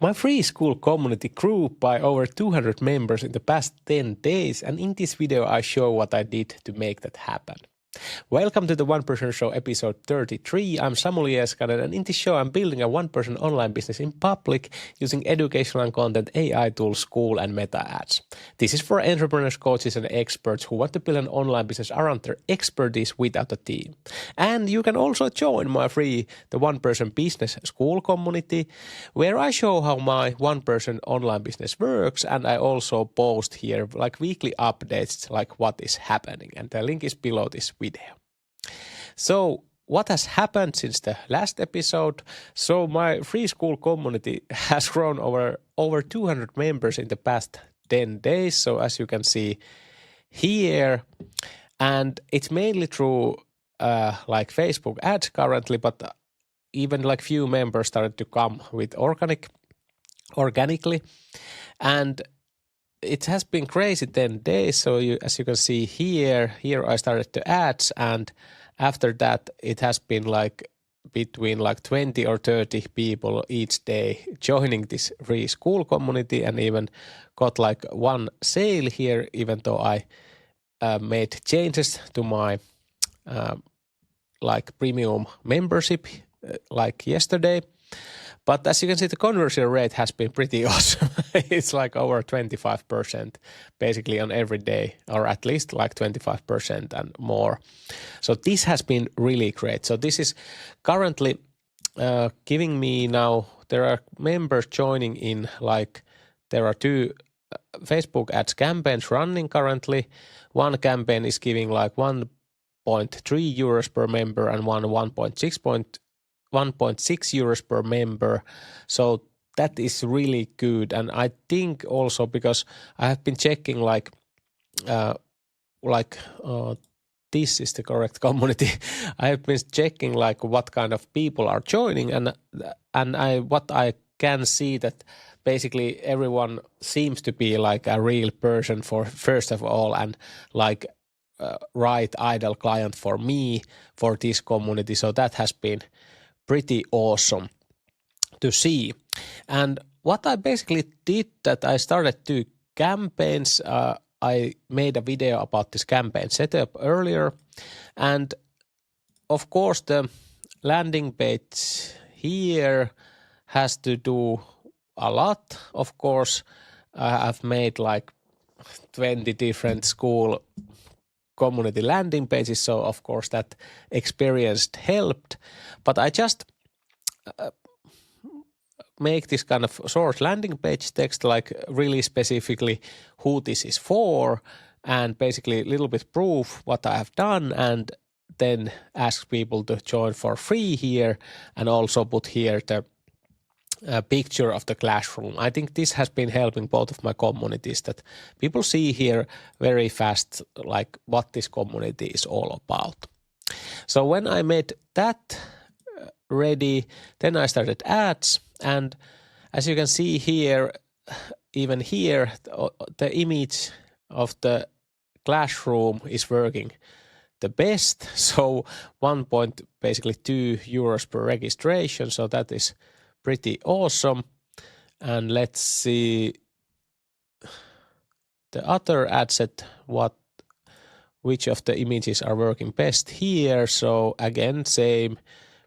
My free school community grew by over 200 members in the past 10 days, and in this video I show what I did to make that happen. Welcome to the 1% Show episode 33. I'm Samuli Eskanen, and in this show I'm building a 1% online business in public using educational and content AI tools, Skool and Meta Ads. This is for entrepreneurs, coaches and experts who want to build an online business around their expertise without a team. And you can also join my free The 1% Business School community, where I show how my 1% online business works, and I also post here like weekly updates like what is happening, and the link is below this video. So what has happened since the last episode? So my free school community has grown over 200 members in the past 10 days. So as you can see here, and it's mainly through like Facebook ads currently, but even like few members started to come with organically, and it has been crazy 10 days. So as you can see here I started to ads, and after that it has been like between like 20 or 30 people each day joining this free school community, and even got like one sale here, even though I made changes to my like premium membership like yesterday. But as you can see, the conversion rate has been pretty awesome. It's like over 25% basically on every day, or at least like 25% and more. So this has been really great. So this is currently giving me now, there are members joining in, like there are two Facebook ads campaigns running currently. One campaign is giving like 1.3 euros per member and 1.6 euros per member. So that is really good. And I think also because I have been checking this is the correct community. I have been checking like what kind of people are joining, and what I can see that basically everyone seems to be like a real person for first of all, and like right ideal client for me for this community. So that has been pretty awesome to see. And what I basically did, that I started 2 campaigns. I made a video about this campaign setup earlier, and of course the landing page here has to do a lot. Of course, I've made like 20 different school community landing pages, so of course that experience helped. But I just make this kind of short landing page text, like really specifically who this is for, and basically a little bit proof what I have done, and then ask people to join for free here, and also put here the picture of the classroom. I think this has been helping both of my communities, that people see here very fast like what this community is all about. So when I made that ready, then I started ads, and as you can see here, even here, the image of the classroom is working the best. So 1.2 euros per registration. So that is pretty awesome. And let's see the other ad set, which of the images are working best here. So again, same,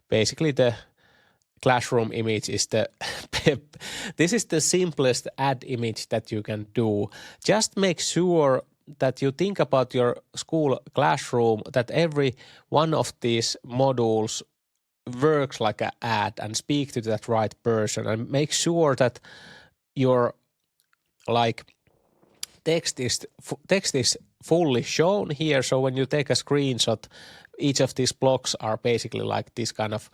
basically the classroom image is this is the simplest ad image that you can do. Just make sure that you think about your school classroom, that every one of these modules works like an ad and speak to that right person, and make sure that your like text is fully shown here. So when you take a screenshot, each of these blocks are basically like this kind of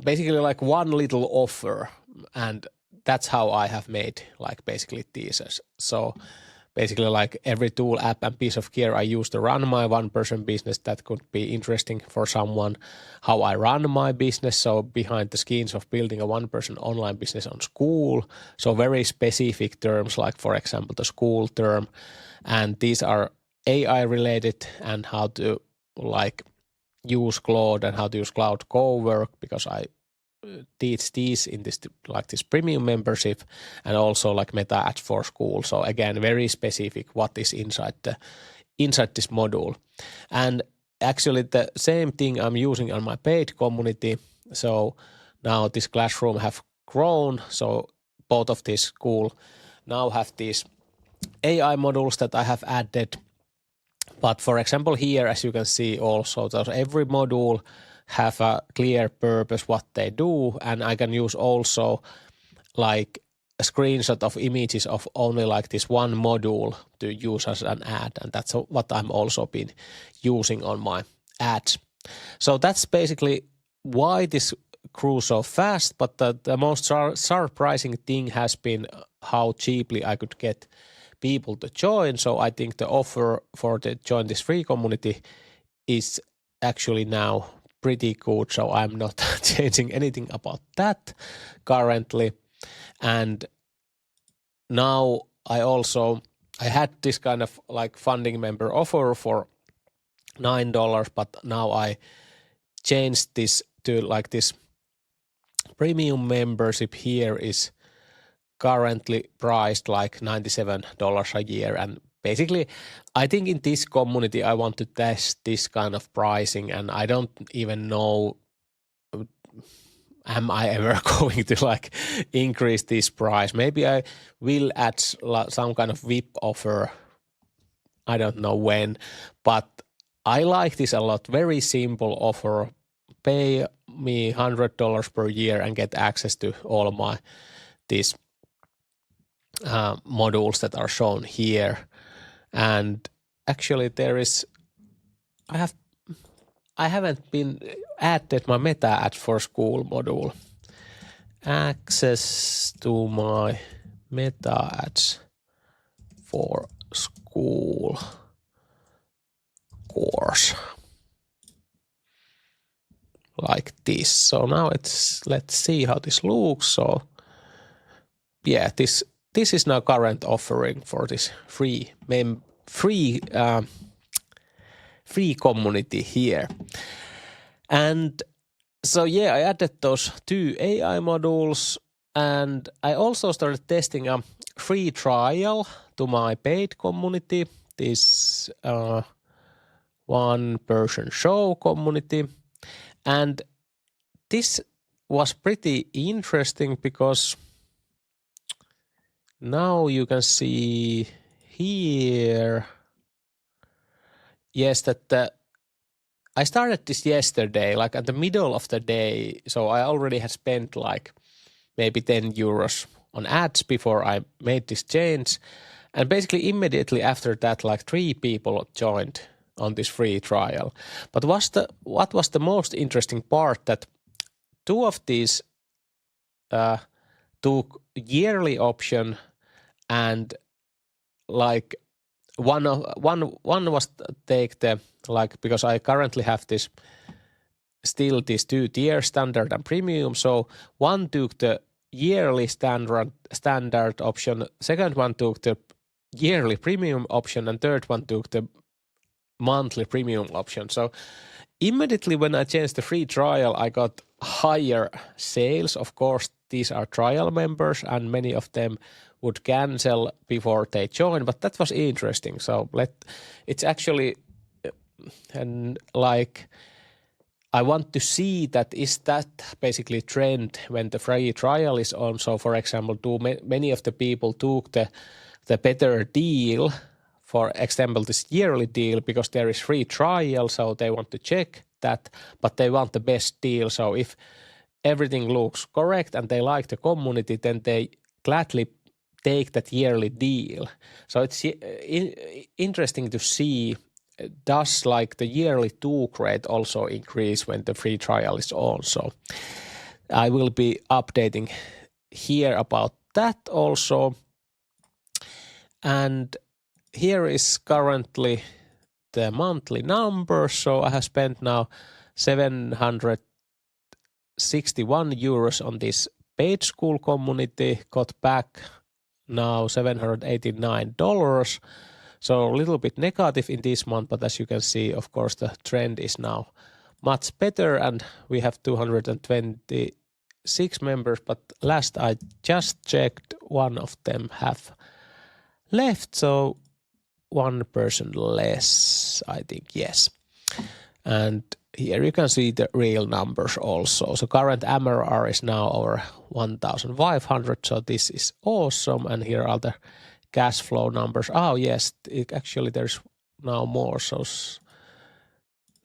basically like one little offer, and that's how I have made like basically teasers. So basically like every tool, app and piece of gear I use to run my 1% business, that could be interesting for someone. How I run my business, so behind the scenes of building a 1% online business on Skool. So very specific terms, like for example the Skool term, and these are AI related, and how to like use Claude and how to use Cloud Cowork, because I teach these in this like this premium membership, and also like meta ads for Skool. So again, very specific what is inside this module. And actually the same thing I'm using on my paid community. So now this classroom have grown. So both of these Skool now have these AI modules that I have added. But for example, here, as you can see also, every module have a clear purpose what they do, and I can use also like a screenshot of images of only like this one module to use as an ad, and that's what I'm also been using on my ads. So that's basically why this grew so fast, but the most surprising thing has been how cheaply I could get people to join. So I think the offer for the join this free community is actually now pretty good. So I'm not changing anything about that currently. And now I had this kind of like funding member offer for $9, but now I changed this to like this premium membership here is currently priced like $97 a year. And basically, I think in this community, I want to test this kind of pricing, and I don't even know, am I ever going to like increase this price? Maybe I will add some kind of VIP offer. I don't know when, but I like this a lot. Very simple offer. Pay me $100 per year and get access to all of my these modules that are shown here. And actually I haven't been added my meta ads for Skool module. Access to my meta ads for Skool course. Like this. So now let's see how this looks. So yeah, this is now current offering for this free community here. And so yeah, I added those 2 AI modules, and I also started testing a free trial to my paid community, this one-person show community. And this was pretty interesting because now you can see here, yes, that I started this yesterday, like at the middle of the day. So I already had spent like maybe 10 euros on ads before I made this change. And basically immediately after that, like 3 people joined on this free trial. But what was the most interesting part, that 2 of these took yearly option, and like one was take the, like, because I currently have this still these 2 tiers, standard and premium. So one took the yearly standard option, second one took the yearly premium option, and third one took the monthly premium option. So immediately when I changed the free trial, I got higher sales. Of course, these are trial members, and many of them would cancel before they join, but that was interesting. So it's actually, and like, I want to see that is that basically trend when the free trial is on. So for example, many of the people took the better deal, for example, this yearly deal, because there is free trial, so they want to check that, but they want the best deal. So if everything looks correct and they like the community, then they gladly take that yearly deal. So it's interesting to see, does like the yearly talk rate also increase when the free trial is on. So I will be updating here about that also. And here is currently the monthly number. So I have spent now 761 euros on this paid Skool community, got back now $789. So a little bit negative in this month, but as you can see, of course, the trend is now much better, and we have 220 6 members, but last I just checked, one of them have left, so one person less, I think, yes. And here you can see the real numbers also. So current MRR is now over 1,500, so this is awesome. And here are the cash flow numbers. Oh yes, actually there's now more, so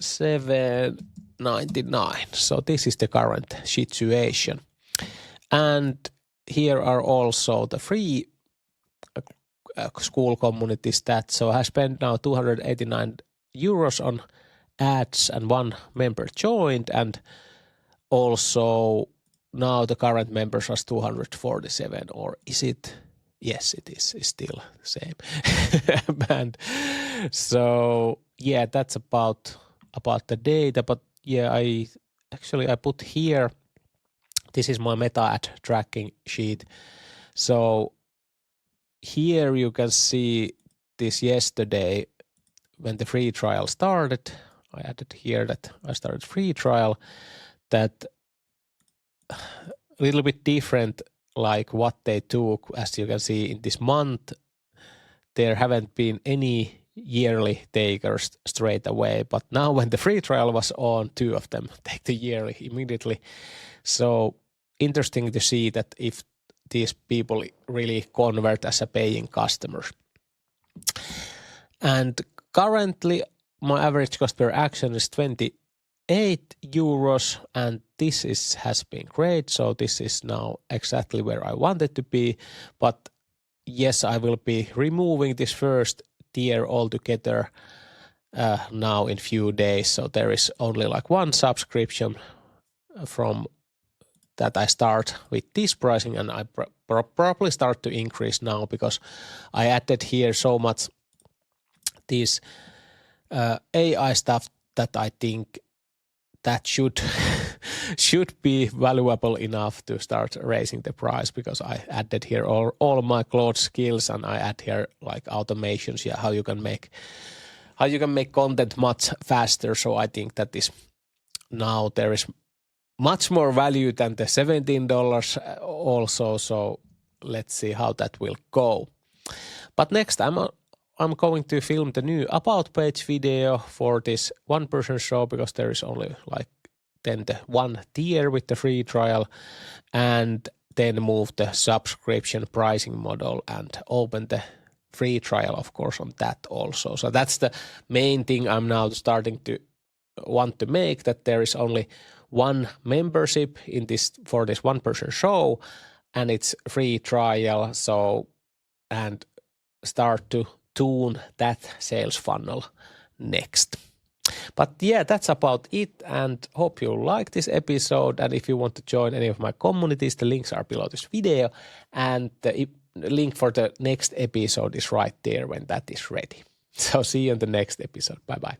799. So this is the current situation. And here are also the free Skool community stats. So I spent now 289 euros on ads and one member joined, and also now the current members are 247, or is it? Yes, it is. It's still the same. And so yeah, that's about the data. But yeah, I put here, this is my meta ad tracking sheet. So here you can see this yesterday when the free trial started. I added here that I started free trial, that a little bit different like what they took. As you can see in this month, there haven't been any yearly takers straight away, but now when the free trial was on, 2 of them take the yearly immediately. So interesting to see that if these people really convert as a paying customers. And currently my average cost per action is 28 euros, and this has been great. So this is now exactly where I wanted to be. But yes, I will be removing this first tier altogether now in few days. So there is only like one subscription from that I start with this pricing, and I probably start to increase now because I added here so much these AI stuff that I think that should be valuable enough to start raising the price, because I added here all of my Claude skills, and I add here like automations, how you can make content much faster. So I think that now there is much more value than the $17 also. So let's see how that will go. But next I'm going to film the new about page video for this one-person show, because there is only like then the one tier with the free trial, and then move the subscription pricing model and open the free trial, of course, on that also. So that's the main thing I'm now starting to want to make, that there is only one membership in this for this one-person show, and it's free trial. So, and start to tune that sales funnel next. But yeah, that's about it, and hope you like this episode. And if you want to join any of my communities, the links are below this video, and the link for the next episode is right there when that is ready. So see you in the next episode. Bye bye.